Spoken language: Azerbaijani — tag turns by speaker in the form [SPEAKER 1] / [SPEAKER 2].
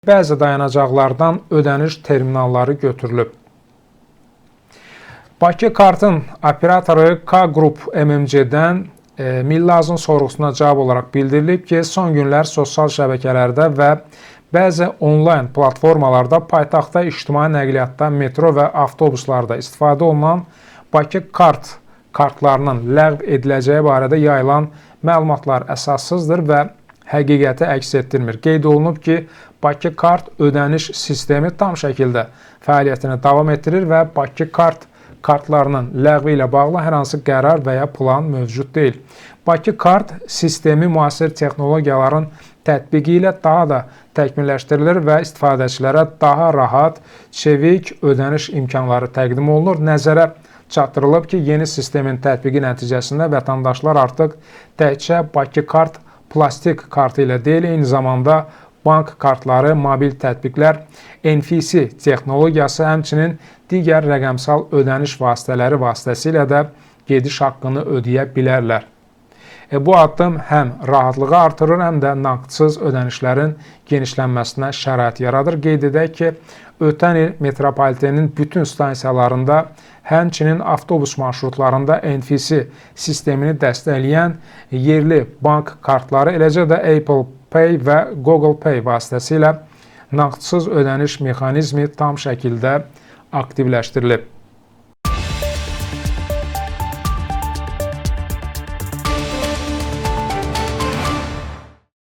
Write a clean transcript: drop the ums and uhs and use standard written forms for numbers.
[SPEAKER 1] Bəzi dayanacaqlardan ödəniş terminalları götürülüb. Bakı Kartın operatoru K-Group MMC-dən Milli Azın sorğusuna cavab olaraq bildirilib ki, son günlər sosial şəbəkələrdə və bəzi onlayn platformalarda paytaxtda ictimai nəqliyyatda, metro və avtobuslarda istifadə olunan Bakı Kart kartlarının ləğv ediləcəyi barədə yayılan məlumatlar əsassızdır və həqiqəti əks etdirmir. Qeyd olunub ki, Bakı Kart ödəniş sistemi tam şəkildə fəaliyyətini davam etdirir və Bakı Kart kartlarının ləğvi ilə bağlı hər hansı qərar və ya plan mövcud deyil. Bakı Kart sistemi müasir texnologiyaların tətbiqi ilə daha da təkmilləşdirilir və istifadəçilərə daha rahat, çevik ödəniş imkanları təqdim olunur. Nəzərə çatdırılıb ki, yeni sistemin tətbiqi nəticəsində vətəndaşlar artıq təkcə Bakı Kart plastik kartı ilə deyil, eyni zamanda bank kartları, mobil tətbiqlər, NFC texnologiyası, həmçinin digər rəqəmsal ödəniş vasitələri vasitəsilə də gediş haqqını ödəyə bilərlər. Bu addım həm rahatlığı artırır, həm də nağdsız ödənişlərin genişlənməsinə şərait yaradır. Qeyd edək ki, ötən il metropolitenin bütün stansiyalarında, həmçinin avtobus marşrutlarında NFC sistemini dəstəkləyən yerli bank kartları, eləcə də Apple Pay və Google Pay vasitəsilə nağdsız ödəniş mexanizmi tam şəkildə aktivləşdirilib.